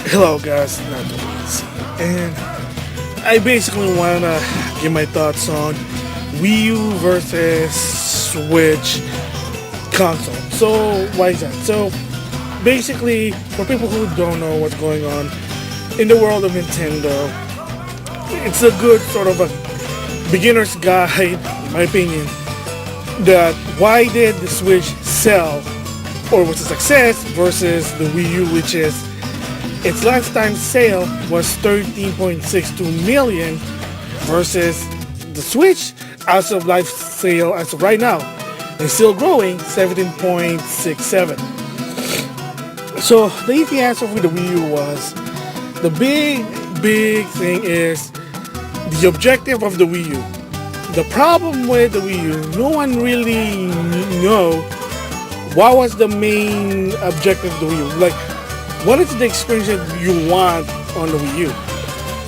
Hello guys, NautoAisDx, and I basically wanna give my thoughts on Wii U versus Switch console. So why is that? So basically, for people who don't know what's going on in the world of Nintendo, it's a good sort of a beginner's guide, in my opinion, that why did the Switch sell or was a success versus the Wii U, which is its lifetime sale was 13.62 million versus the Switch as of life sale as of right now is still growing 17.67. So the easy answer for the Wii U was the big thing is the objective of the Wii U. The problem with the Wii U, no one really know what was the main objective of the Wii U. Like, what is the experience that you want on the Wii U?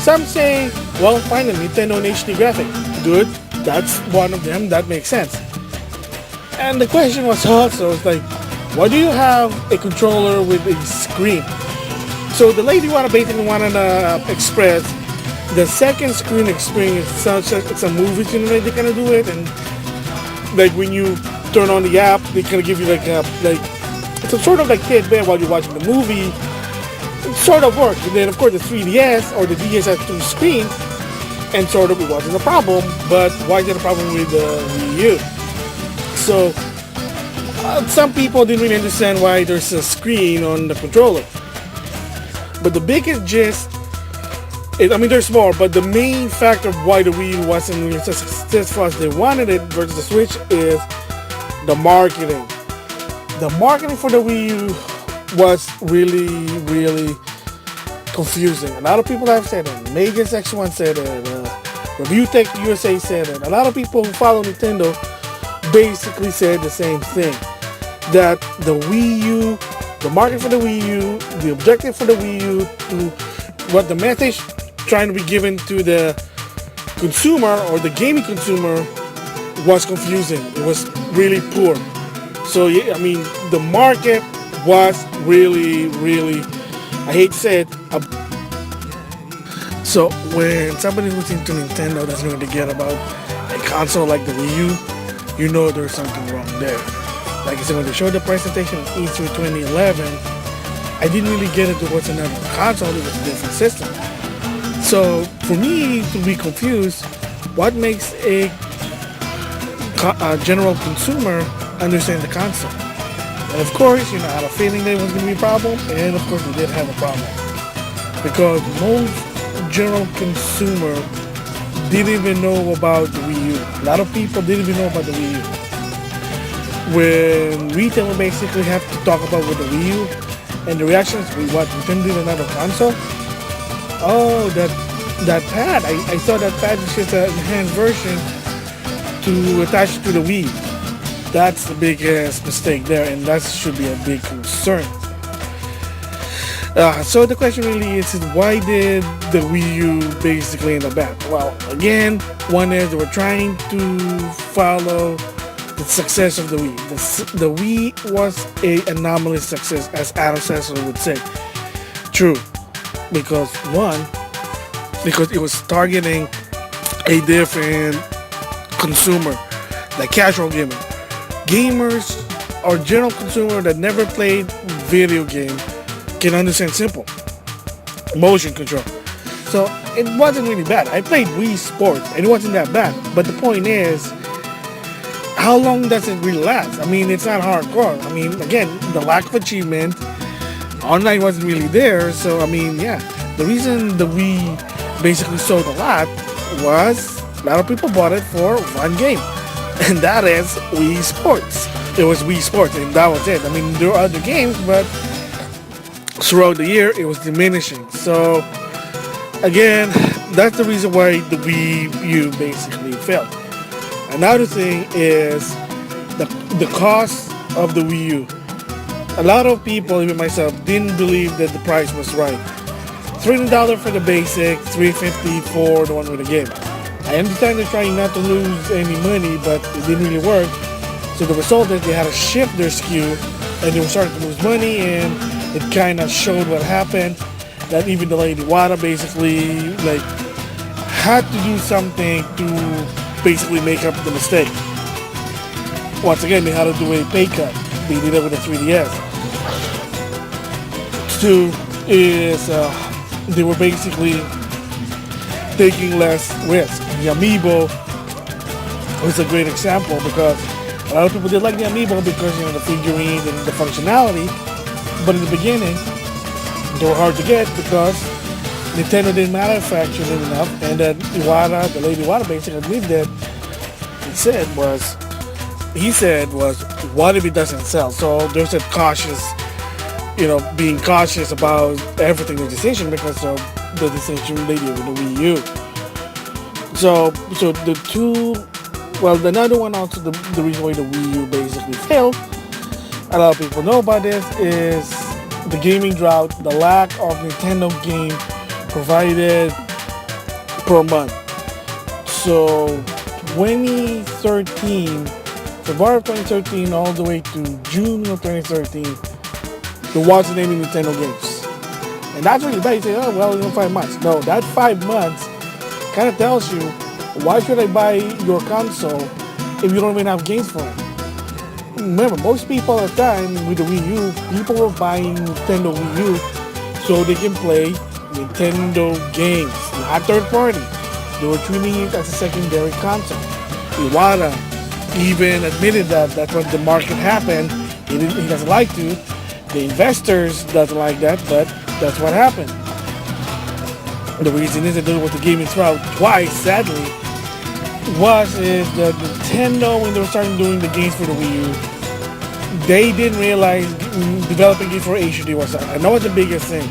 Some say, well, finally, Nintendo and HD graphic. Good, that's one of them, that makes sense. And the question was also, like, why do you have a controller with a screen? So the lady basically wanted to express the second screen experience. Sounds like it's a movie, you know, they kind of do it. And like when you turn on the app, they kind of give you like it's a sort of like tidbit while you're watching the movie. It sort of works. And then of course the 3DS or the DS has two screens, and sort of it wasn't a problem. But why is it a problem with the Wii U? So some people didn't really understand why there's a screen on the controller. But the biggest gist is, I mean, there's more, but the main factor of why the Wii U wasn't really so successful as they wanted it versus the Switch is the marketing. The marketing for the Wii U was really confusing. A lot of people have said it. Megan X1 said it. Review Tech USA said it. A lot of people who follow Nintendo basically said the same thing. That the Wii U, the market for the Wii U, the objective for the Wii U, to what the message trying to be given to the consumer or the gaming consumer was confusing. It was really poor. So yeah, I mean, the market was really, I hate to say it. So when somebody who's into Nintendo doesn't really get about a console like the Wii U, you know there's something wrong there. Like I said, when they showed the presentation of E3 2011, I didn't really get into what's another console. It was a different system. So for me to be confused, what makes a general consumer understand the console? And of course, you know, I had a feeling there was going to be a problem, and of course we did have a problem. Because most general consumer didn't even know about the Wii U. A lot of people didn't even know about the Wii U. When retailers basically have to talk about with the Wii U, and the reactions, we couldn't do another console? Oh, that pad, I saw that pad is just an enhanced version to attach to the Wii. That's the biggest mistake there, and that should be a big concern. So the question really is why did the Wii U basically end up bad? Well, again, one is they were trying to follow the success of the Wii. The Wii was a anomalous success, as Adam Sessler would say. True, because it was targeting a different consumer, the casual gamer. Gamers or general consumer that never played video game can understand simple motion control. So it wasn't really bad. I played Wii Sports and it wasn't that bad. But the point is, how long does it really last? I mean, it's not hardcore. I mean, again, the lack of achievement, online wasn't really there. So I mean, yeah, the reason the Wii basically sold a lot was a lot of people bought it for one game, and that is Wii Sports. It was Wii Sports, and that was it. I mean, there were other games, but throughout the year, it was diminishing. So, again, that's the reason why the Wii U basically failed. Another thing is the cost of the Wii U. A lot of people, even myself, didn't believe that the price was right. $300 for the basic, $350 for the one with the game. I understand they're trying not to lose any money, but it didn't really work. So the result is they had to shift their SKU, and they were starting to lose money, and it kind of showed what happened. That even the lady Wada basically had to do something to basically make up the mistake. Once again, they had to do a pay cut. They did it with the 3DS. Two is they were basically taking less risk. The Amiibo was a great example because a lot of people did like the Amiibo because the figurines and the functionality. But in the beginning, they were hard to get because Nintendo didn't manufacture them enough, and then the lady Iwata basically believed that he said was, what if it doesn't sell? So there's a being cautious about everything, the decision, because of the decision they did with the Wii U. So another one also, the reason why the Wii U basically failed, a lot of people know about this, is the gaming drought, the lack of Nintendo game provided per month. So 2013, February of 2013 all the way to June of 2013, there wasn't any Nintendo games. And that's really bad. You say, 5 months. No, that 5 months kind of tells you, why should I buy your console if you don't even have games for it? Remember, most people at the time with the Wii U, people were buying Nintendo Wii U so they can play Nintendo games, not third party. They were treating it as a secondary console. Iwata even admitted that that's when the market happened. He doesn't like to. The investors doesn't like that, but that's what happened. The reason is that there was a gaming drought twice, sadly, is that Nintendo, when they were starting doing the games for the Wii U, they didn't realize developing it for HD was, I know it's the biggest thing.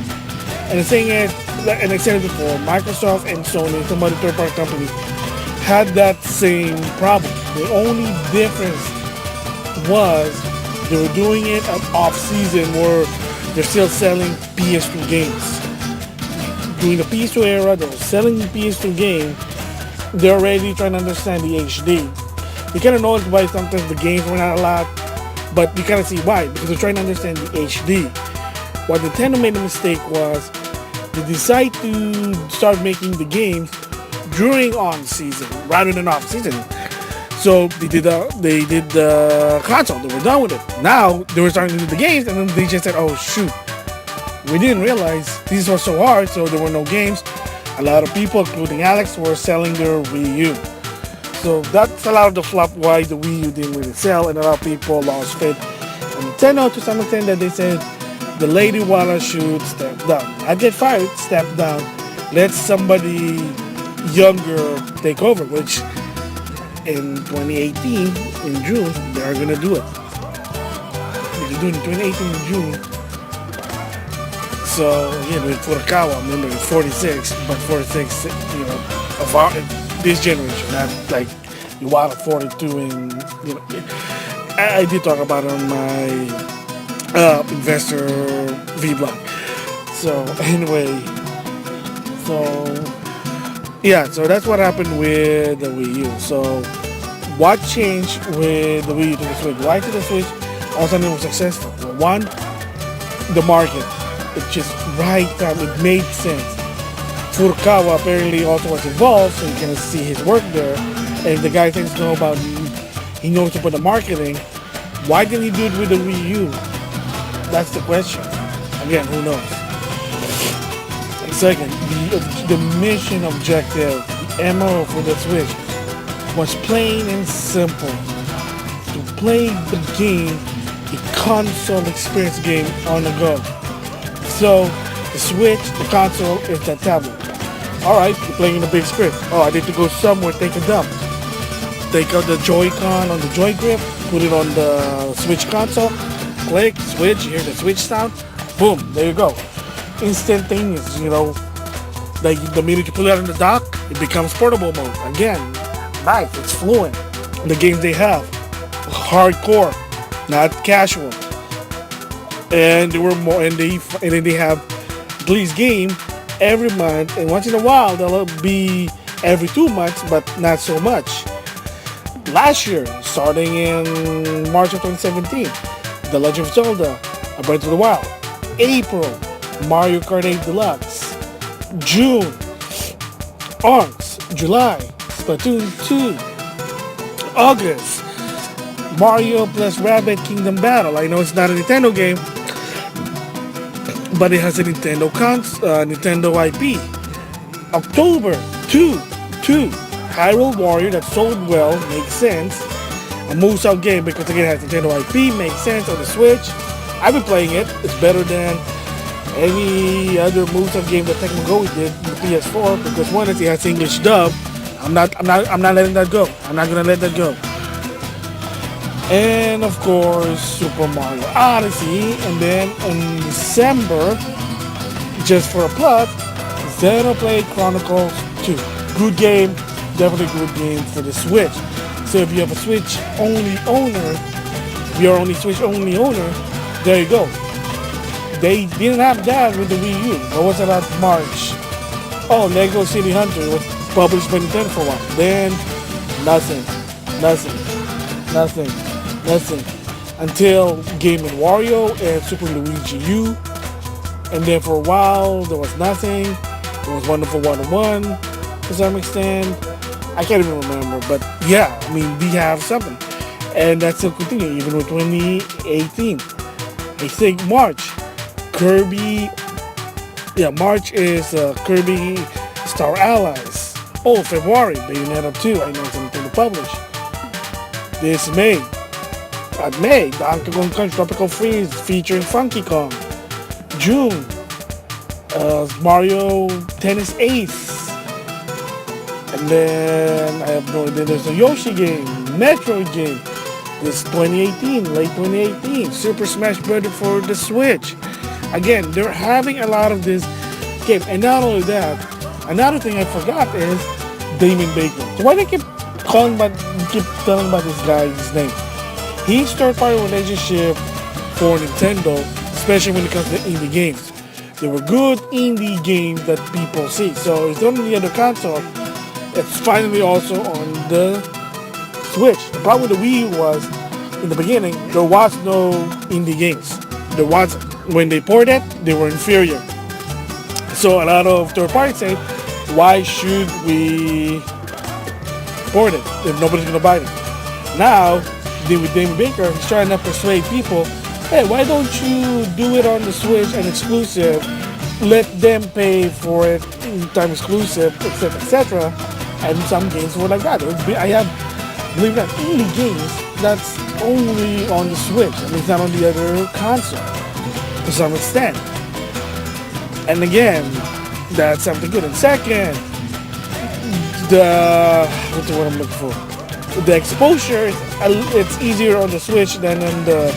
And the thing is, and I said it before, Microsoft and Sony, some other third-party companies, had that same problem. The only difference was they were doing it at off-season where they're still selling PS2 games. During the PS2 era, they were selling the PS2 game. They're already trying to understand the HD. You kind of notice why sometimes the games were not a lot, but you kind of see why, because they're trying to understand the HD. What Nintendo made a mistake was they decided to start making the games during on-season rather than off-season. So they did the console. They were done with it. Now they were starting to do the games, and then they just said, "Oh shoot, we didn't realize these were so hard." So there were no games. A lot of people, including Alex, were selling their Wii U. So that's a lot of the flop why the Wii U didn't really sell, and a lot of people lost faith in Nintendo to some extent. That they said the lady Walla should step down. I get fired, step down. Let somebody younger take over, which in 2018, in June, they're going to do it. They're doing it in 2018 in June. So, with Furukawa, remember, it's 46, but 46, of this generation, not like Iwata 42 and, I did talk about it on my investor vlog. So, anyway, so that's what happened with the Wii U. So, what changed with the Wii U to the Switch? Why to the Switch all of a sudden it was successful? Well, one, the market. It just right time. It made sense. Furukawa apparently also was involved, so you can see his work there. And the guy thinks know about. He knows about the marketing. Why didn't he do it with the Wii U? That's the question. Again, who knows? And second, the mission objective, the MO for the Switch, was plain and simple. To play the game, the console experience game on the go. So, the Switch, the console, is that tablet. Alright, you're playing in a big screen. Oh, I need to go somewhere, take a dump. Take out the Joy-Con on the Joy Grip, put it on the Switch console, click, switch, you hear the Switch sound, boom, there you go. Instantaneous, Like the minute you put it on the dock, it becomes portable mode. Again, nice, it's fluent. The games they have, hardcore, not casual. And there were more, and then they have release game every month, and once in a while they'll be every 2 months, but not so much. Last year, starting in March of 2017, The Legend of Zelda, A Breath of the Wild. April, Mario Kart 8 Deluxe. June, ARMS. July, Splatoon 2. August, Mario plus Rabbids Kingdom Battle. I know it's not a Nintendo game, but it has a Nintendo IP. October, 2, Hyrule Warrior, that sold well, makes sense. A moves-out game because again it has Nintendo IP, makes sense on the Switch. I've been playing it. It's better than any other moves-out game that Tecmo Go did on the PS4 because one is it has English dub. I'm not letting that go. I'm not gonna let that go. And of course, Super Mario Odyssey, and then in December, just for a plug, Xenoblade Chronicles 2. Good game, definitely good game for the Switch. So if you have a Switch only owner, if you're only Switch only owner, there you go. They didn't have that with the Wii U. What was it about March? Oh, Lego City Hunter was published by Nintendo for a while. Then nothing. Until Game & Wario and Super Luigi U. And then for a while there was nothing. There was Wonderful 101 to some extent. I can't even remember, but yeah, I mean, we have something. And that still continues even with 2018. I think March, March is Kirby Star Allies. Oh, February, Bayonetta 2, I know something to publish. This May, Donkey Kong Country Tropical Freeze featuring Funky Kong. June, Mario Tennis Ace. And then I have no idea, there's a Yoshi game, Metroid game. This 2018, late 2018, Super Smash Bros. For the Switch. Again, they're having a lot of this game. And not only that, another thing I forgot is Damon Baker. So why do I keep telling about this guy's name? He's third-party relationship for Nintendo, especially when it comes to indie games. They were good indie games that people see. So it's not on the other console, it's finally also on the Switch. The problem with the Wii U was, in the beginning, there was no indie games. There wasn't. When they ported it, they were inferior. So a lot of third parties say, why should we port it if nobody's going to buy it? Now, with Damon Baker, he's trying to persuade people, hey, why don't you do it on the Switch and exclusive? Let them pay for it, time exclusive, etc., etc. And some games were like that. I have, believe it or not, indie games that's only on the Switch. I mean, it's not on the other console to some extent. And again, that's something good. And second, what's the word I'm looking for? The exposure, it's easier on the Switch than on the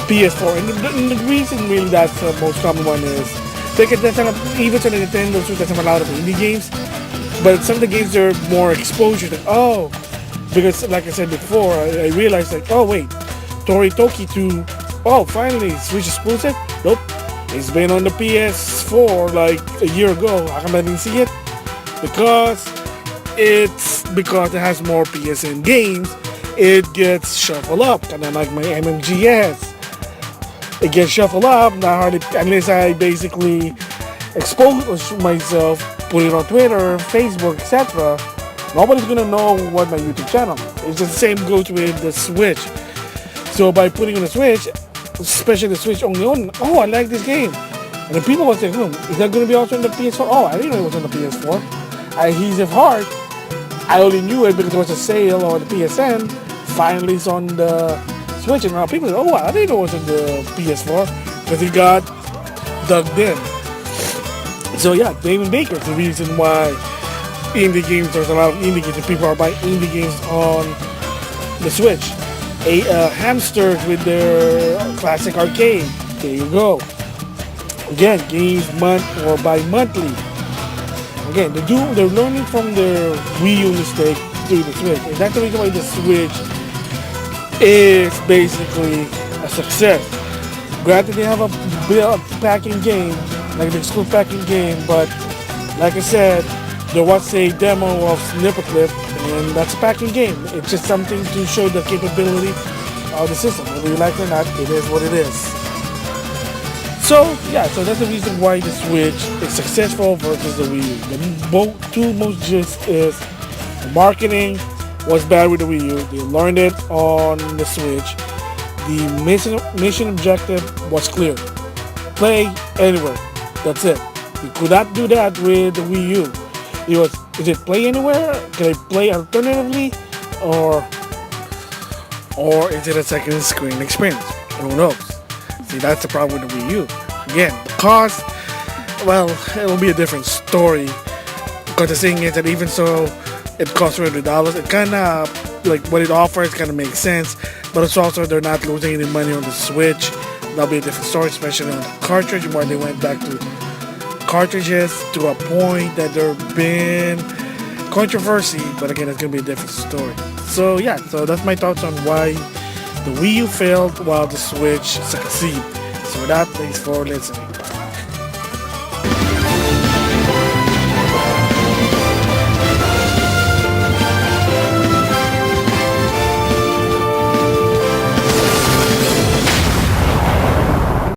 PS4. And the reason really that's the most common one is because even on the Nintendo Switch doesn't have a lot of indie games, but some of the games are more exposure. Because like I said before, I realized like, oh wait, Toritoki 2, oh finally Switch exclusive? Nope, it's been on the PS4 like a year ago. How come I didn't see it? Because it has more PSN games. It gets shuffled up, kind of like my MMGS. It gets shuffled up, not hardly, unless I basically expose myself, put it on Twitter, Facebook, etc. Nobody's gonna know what my YouTube channel is. It's just the same goes with the Switch. So by putting on the Switch, especially the Switch only on, oh, I like this game. And the people will say, is that gonna be also on the PS4? Oh, I didn't know it was on the PS4. Adhesive Heart, I only knew it because it was a sale on the PSN. Finally, it's on the Switch, and now people say, oh, I didn't know it was on the PS4 because it got dug in. So yeah, Damon Baker is the reason why indie games, there's a lot of indie games and people are buying indie games on the Switch. Hamsters with their classic arcade, there you go. Again, games month or bi-monthly. Again, they're learning from their Wii U mistake through the Switch, and that's the reason why the Switch is basically a success. Granted, they have a built packing game, like an exclusive packing game, but like I said, there was a demo of Snipperclip, and that's a packing game. It's just something to show the capability of the system. Whether you like it or not, it is what it is. So yeah, so that's the reason why the Switch is successful versus the Wii U. The two most gist is the marketing was bad with the Wii U. They learned it on the Switch. The mission objective was clear. Play anywhere. That's it. You could not do that with the Wii U. Is it play anywhere? Can I play alternatively? Or is it a second screen experience? Who knows? See, that's the problem with the Wii U. Again, the cost, well, it'll be a different story. Because the thing is that even so, it costs $100. It kind of, like, what it offers kind of makes sense. But it's also, they're not losing any money on the Switch. That'll be a different story, especially on the cartridge, where they went back to cartridges to a point that there been controversy. But again, it's going to be a different story. So yeah, so that's my thoughts on why the Wii U failed while the Switch succeeded. So with that, thanks for listening.